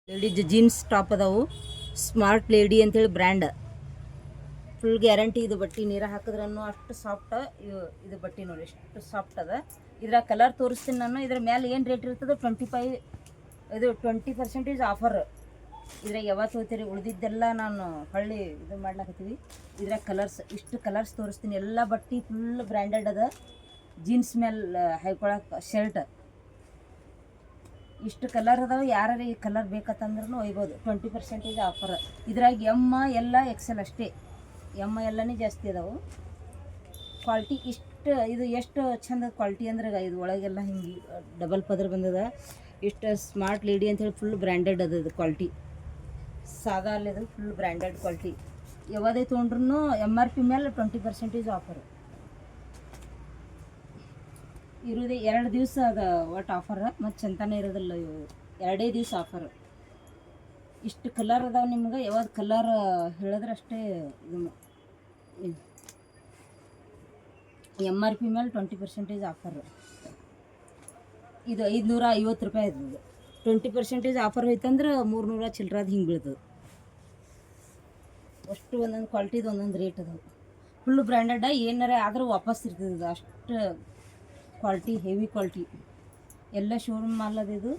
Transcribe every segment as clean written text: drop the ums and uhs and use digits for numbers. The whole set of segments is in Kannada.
ಲೇಡೀಸ್ ಜೀನ್ಸ್ ಟಾಪ್ ಅದಾವು. ಸ್ಮಾರ್ಟ್ ಲೇಡಿ ಅಂತೇಳಿ ಬ್ರ್ಯಾಂಡ್. ಫುಲ್ ಗ್ಯಾರಂಟಿ ಇದು ಬಟ್ಟೆ. ನೀರು ಹಾಕಿದ್ರೂ ಅಷ್ಟು ಸಾಫ್ಟ್. ಇದು ಬಟ್ಟೆ ನೋಡಿ ಎಷ್ಟು ಸಾಫ್ಟ್ ಅದ. ಇದರ ಕಲರ್ ತೋರಿಸ್ತೀನಿ ನಾನು. ಇದ್ರ ಮೇಲೆ ಏನು ರೇಟ್ ಇರ್ತದೆ 20% ಆಫರ್. ಇದ್ರಾಗ ಯಾವತ್ತು ಹೋಗ್ತೀರಿ ಉಳಿದಿದ್ದೆಲ್ಲ ನಾನು ಹೊಳ್ಳಿ ಇದು ಮಾಡ್ಲಾಕತ್ತೀವಿ. ಇದ್ರಾಗ ಕಲರ್ಸ್ ಇಷ್ಟು ಕಲರ್ಸ್ ತೋರಿಸ್ತೀನಿ. ಎಲ್ಲ ಬಟ್ಟೆ ಫುಲ್ ಬ್ರ್ಯಾಂಡೆಡ್ ಅದ. ಜೀನ್ಸ್ ಮೇಲೆ ಹಾಕೊಳಕ್ಕೆ ಶರ್ಟ್ ಇಷ್ಟು ಕಲರ್ ಅದಾವೆ. ಯಾರು ಈ ಕಲರ್ ಬೇಕಂತಂದ್ರೂ ಒಯ್ಬೋದು. 20% ಆಫರ್. ಇದ್ರಾಗ ಎಮ್ ಎಲ್ಲ ಎಕ್ಸೆಲ್ ಅಷ್ಟೇ. ಎಮ್ ಎಲ್ಲನೇ ಜಾಸ್ತಿ ಅದಾವೆ. ಕ್ವಾಲಿಟಿ ಇದು ಎಷ್ಟು ಚಂದ ಕ್ವಾಲಿಟಿ ಅಂದ್ರೆ ಇದು ಒಳಗೆಲ್ಲ ಹಿಂಗೆ ಡಬಲ್ ಪದರ್ ಬಂದದ. ಇಷ್ಟು ಸ್ಮಾರ್ಟ್ ಲೇಡಿ ಅಂತೇಳಿ ಫುಲ್ ಬ್ರ್ಯಾಂಡೆಡ್ ಅದ. ಇದು ಕ್ವಾಲಿಟಿ ಸಾದಾ ಅಲ್ಲಿದು ಫುಲ್ ಬ್ರ್ಯಾಂಡೆಡ್ ಕ್ವಾಲಿಟಿ. ಯಾವುದೇ ತೊಗೊಂಡ್ರೂ MRP ಮೇಲೆ 20% ಆಫರ್ ಇರೋದೇ. 2 ದಿವಸ ಅದ ಒಟ್ಟು ಆಫರ್. ಮತ್ತು ಚಂತಾನೆ ಇರೋದಿಲ್ಲ. ಇವು 2 ದಿವಸ ಆಫರ್. ಇಷ್ಟು ಕಲರ್ ಅದಾವೆ. ನಿಮ್ಗೆ ಯಾವ್ದು ಕಲರ್ ಹೇಳಿದ್ರೆ ಅಷ್ಟೇ. ಇದು MRP ಮೇಲೆ 20% ಆಫರ್. ಇದು 550 ರೂಪಾಯಿ ಇರ್ತದೆ. 20% ಆಫರ್ ಹೋಯ್ತಂದ್ರೆ 300 ಚಿಲ್ಲರಾದ ಹಿಂಗೆ ಬೀಳ್ತದೆ. ಅಷ್ಟು ಒಂದೊಂದು ಕ್ವಾಲಿಟಿದು ಒಂದೊಂದು ರೇಟ್ ಅದಾವೆ. Full branded. ಏನಾರ ಆದರೂ ವಾಪಸ್ ಇರ್ತದೆ. ಇದು ಅಷ್ಟು ಕ್ವಾಲಿಟಿ ಹೆವಿ ಕ್ವಾಲಿಟಿ. ಎಲ್ಲ ಶೋರೂಮ್ ಮಾಲ್ ಅದು. ಇದು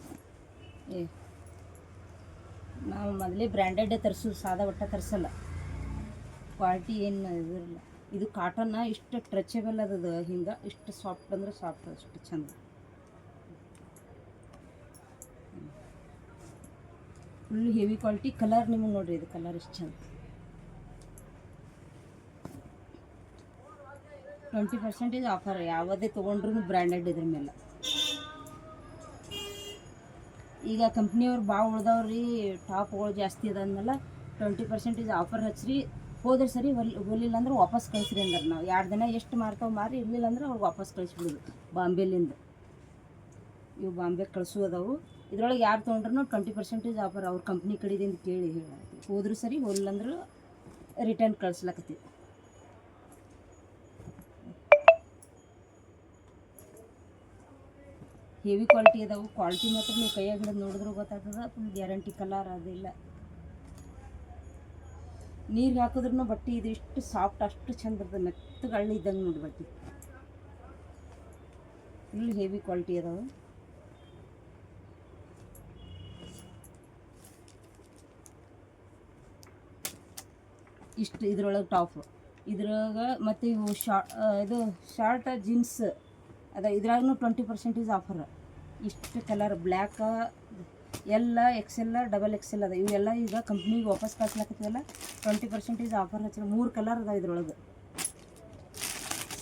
ನಾವು ಮೊದಲೇ ಬ್ರ್ಯಾಂಡೆಡ್ಡೇ ತರಿಸೋದು. ಸಾದಾ ಬಟ್ಟೆ ತರಿಸಲ್ಲ. ಕ್ವಾಲಿಟಿ ಏನು ಇದಿರಲ್ಲ. ಇದು ಕಾಟನ್ ಇಷ್ಟು ಸ್ಟ್ರೆಚಬಲ್ ಅದದು. ಹಿಂಗೆ ಇಷ್ಟು ಸಾಫ್ಟ್ ಅಂದ್ರೆ ಸಾಫ್ಟ್. ಅಷ್ಟು ಚಂದ ಫುಲ್ ಹೆವಿ ಕ್ವಾಲಿಟಿ. ಕಲರ್ ನಿಮಗೆ ನೋಡಿರಿ. ಇದು ಕಲರ್ ಎಷ್ಟು ಚಂದ. 20% ಆಫರ್. ಯಾವುದೇ ತೊಗೊಂಡ್ರೂ ಬ್ರ್ಯಾಂಡೆಡ್ ಇದ್ರ ಮೇಲೆ. ಈಗ ಕಂಪ್ನಿಯವ್ರು ಭಾಳ ಉಳ್ದವ್ರಿ. ಟಾಪ್ಗಳು ಜಾಸ್ತಿ ಅದಂದ್ಮೇಲೆ 20% ಆಫರ್ ಹಚ್ಚಿರಿ. ಹೋದ್ರೆ ಸರಿ ಹೊಲಿಲ್ಲ ಅಂದ್ರೆ ವಾಪಸ್ ಕಳಿಸ್ರಿ ಅಂದ್ರೆ ನಾವು 2 ದಿನ ಎಷ್ಟು ಮಾರ್ತಾವೆ ಮಾರಿ. ಇರಲಿಲ್ಲ ಅಂದ್ರೆ ಅವ್ರು ವಾಪಸ್ ಕಳಿಸ್ಬಿಡೋದು. ಬಾಂಬೆಲಿಂದ ಇವು ಬಾಂಬೆ ಕಳಿಸೋದವು. ಇದ್ರೊಳಗೆ ಯಾರು ತೊಗೊಂಡ್ರೂ 20% ಆಫರ್. ಅವ್ರ ಕಂಪ್ನಿ ಕಡೆದಿಂದ ಕೇಳಿ ಹೇಳತ್ತೀವಿ. ಹೋದ್ರೂ ಸರಿ ಹೋಲಿಲ್ಲ ಅಂದ್ರೆ ರಿಟರ್ನ್ ಕಳಿಸ್ಲಾಕತ್ತೀವಿ. ಹೆವಿ ಕ್ವಾಲಿಟಿ ಅದಾವೆ. ಕ್ವಾಲಿಟಿ ಮಾತ್ರ ನೀವು ಕೈಯಾಗ ಹಿಡಿದು ನೋಡಿದ್ರೂ ಗೊತ್ತಾಗ್ತದೆ. Full guarantee. ಕಲರ್ ಅದಿಲ್ಲ. ನೀರು ಹಾಕಿದ್ರೂ ಬಟ್ಟೆ ಇದು ಇಷ್ಟು ಸಾಫ್ಟ್ ಅಷ್ಟು ಚಂದ ಇರ್ತದೆ. ಮೆತ್ತಗೆ ಹಳ್ಳಿ ಇದ್ದಂಗೆ ನೋಡಿ ಬಟ್ಟೆ. ಫುಲ್ ಹೆವಿ ಕ್ವಾಲಿಟಿ ಅದಾವೆ. ಇಷ್ಟು ಇದ್ರೊಳಗೆ ಟಾಪ್. ಇದ್ರಾಗ ಮತ್ತು ಇವು ಇದು ಶಾರ್ಟ್ ಜೀನ್ಸ್ ಅದ. ಇದ್ರಾಗೂ 20% ಆಫರ್. ಇಷ್ಟು ಕಲರ್ ಬ್ಲ್ಯಾಕ ಎಲ್ಲ XL XXL ಅದ. ಇವೆಲ್ಲ ಈಗ ಕಂಪ್ನಿಗೆ ವಾಪಸ್ ಕಳ್ಸ್ಲಾಕತ್ತೀವಲ್ಲ 20% ಆಫರ್ ಹಚ್ಚಿರ. 3 ಕಲರ್ ಅದಾವೆ ಇದ್ರೊಳಗೆ.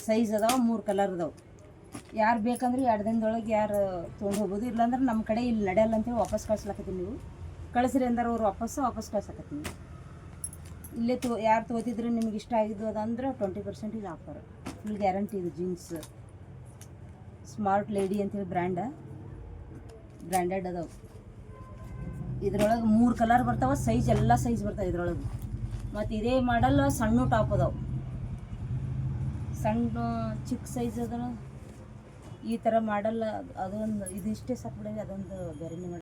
ಸೈಜ್ ಅದಾವೆ. 3 ಕಲರ್ ಅದಾವೆ. ಯಾರು ಬೇಕಂದ್ರೆ 2 ದಿನದೊಳಗೆ ಯಾರು ತೊಗೊಂಡು ಹೋಗ್ಬೋದು. ಇಲ್ಲಾಂದ್ರೆ ನಮ್ಮ ಕಡೆ ಇಲ್ಲಿ ನಡೆಯಲ್ಲ ಅಂತೇಳಿ ವಾಪಸ್ ಕಳ್ಸ್ಲಾಕತ್ತೀವಿ. ನೀವು ಕಳಿಸ್ರಿ ಅಂದ್ರೆ ಅವ್ರು ವಾಪಸ್ ಕಳ್ಸಕತ್ತೀವಿ. ಇಲ್ಲೇ ಯಾರು ತೊಗೋತಿದ್ರೆ ನಿಮ್ಗೆ ಇಷ್ಟ ಆಗಿದ್ದು ಅದಂದ್ರೆ 20% ಆಫರ್. Full guarantee. ಇದು ಜೀನ್ಸ್ ಸ್ಮಾರ್ಟ್ ಲೇಡಿ ಅಂತೇಳಿ ಬ್ರ್ಯಾಂಡೆಡ್ ಅದಾವೆ. ಇದ್ರೊಳಗೆ 3 ಕಲರ್ ಬರ್ತಾವೆ. ಸೈಜ್ ಎಲ್ಲ ಸೈಜ್ ಬರ್ತಾವೆ ಇದ್ರೊಳಗೆ. ಮತ್ತು ಇದೇ ಮಾಡಲ್ ಸಣ್ಣ ಟಾಪ್ ಅದಾವೆ. ಸಣ್ಣ ಚಿಕ್ಕ ಸೈಜ್ ಅದ. ಈ ಥರ ಮಾಡಲ್ಲ. ಅದೊಂದು ಇದಿಷ್ಟೇ ಸಾಕು ಬಿಡಿ. ಅದೊಂದು ಬೇರೆ